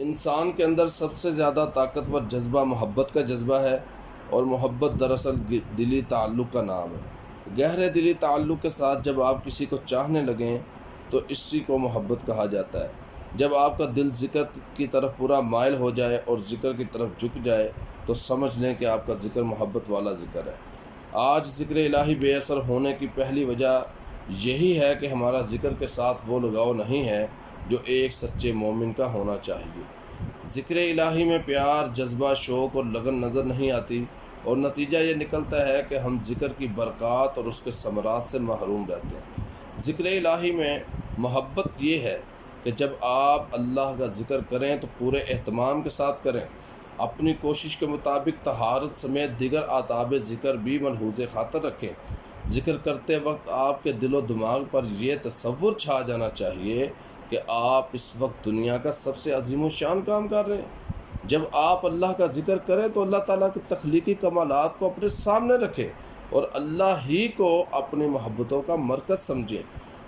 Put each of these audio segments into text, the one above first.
انسان کے اندر سب سے زیادہ طاقتور جذبہ محبت کا جذبہ ہے، اور محبت دراصل دلی تعلق کا نام ہے۔ گہرے دلی تعلق کے ساتھ جب آپ کسی کو چاہنے لگیں تو اسی کو محبت کہا جاتا ہے۔ جب آپ کا دل ذکر کی طرف پورا مائل ہو جائے اور ذکر کی طرف جھک جائے تو سمجھ لیں کہ آپ کا ذکر محبت والا ذکر ہے۔ آج ذکر الہی بے اثر ہونے کی پہلی وجہ یہی ہے کہ ہمارا ذکر کے ساتھ وہ لگاؤ نہیں ہے جو ایک سچے مومن کا ہونا چاہیے۔ ذکر الہی میں پیار، جذبہ، شوق اور لگن نظر نہیں آتی، اور نتیجہ یہ نکلتا ہے کہ ہم ذکر کی برکات اور اس کے ثمرات سے محروم رہتے ہیں۔ ذکر الہی میں محبت یہ ہے کہ جب آپ اللہ کا ذکر کریں تو پورے اہتمام کے ساتھ کریں، اپنی کوشش کے مطابق طہارت سمیت دیگر آداب ذکر بھی ملحوظ خاطر رکھیں۔ ذکر کرتے وقت آپ کے دل و دماغ پر یہ تصور چھا جانا چاہیے کہ آپ اس وقت دنیا کا سب سے عظیم و شان کام کر رہے ہیں۔ جب آپ اللہ کا ذکر کریں تو اللہ تعالیٰ کے تخلیقی کمالات کو اپنے سامنے رکھیں اور اللہ ہی کو اپنی محبتوں کا مرکز سمجھیں۔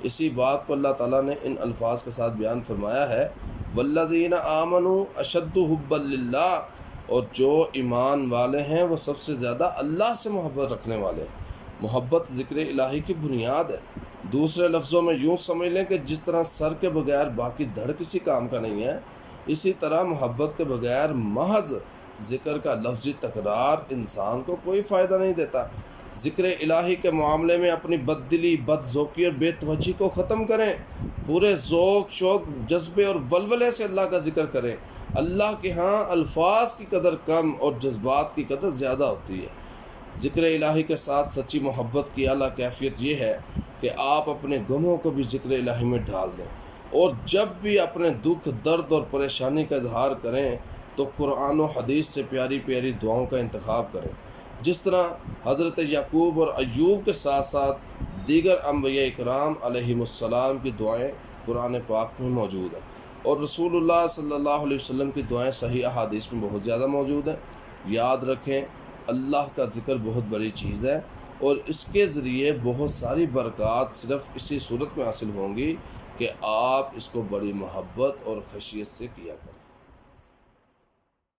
اسی بات کو اللہ تعالیٰ نے ان الفاظ کے ساتھ بیان فرمایا ہے، والذین آمنوا اشد حبا للہ، اور جو ایمان والے ہیں وہ سب سے زیادہ اللہ سے محبت رکھنے والے ہیں۔ محبت ذکر الہی کی بنیاد ہے۔ دوسرے لفظوں میں یوں سمجھ لیں کہ جس طرح سر کے بغیر باقی دھڑ کسی کام کا نہیں ہے، اسی طرح محبت کے بغیر محض ذکر کا لفظی تکرار انسان کو کوئی فائدہ نہیں دیتا۔ ذکر الہی کے معاملے میں اپنی بد دلی، بد ذوقی اور بے توجہی کو ختم کریں۔ پورے ذوق، شوق، جذبے اور ولولے سے اللہ کا ذکر کریں۔ اللہ کے ہاں الفاظ کی قدر کم اور جذبات کی قدر زیادہ ہوتی ہے۔ ذکر الہی کے ساتھ سچی محبت کی اعلیٰ کیفیت یہ ہے کہ آپ اپنے غموں کو بھی ذکر الہی میں ڈال دیں، اور جب بھی اپنے دکھ، درد اور پریشانی کا اظہار کریں تو قرآن و حدیث سے پیاری پیاری دعاؤں کا انتخاب کریں۔ جس طرح حضرت یعقوب اور ایوب کے ساتھ ساتھ دیگر انبیاء اکرام علیہم السلام کی دعائیں قرآن پاک میں موجود ہیں، اور رسول اللہ صلی اللہ علیہ وسلم کی دعائیں صحیح احادیث میں بہت زیادہ موجود ہیں۔ یاد رکھیں، اللہ کا ذکر بہت بڑی چیز ہے، اور اس کے ذریعے بہت ساری برکات صرف اسی صورت میں حاصل ہوں گی کہ آپ اس کو بڑی محبت اور خشیت سے کیا کریں۔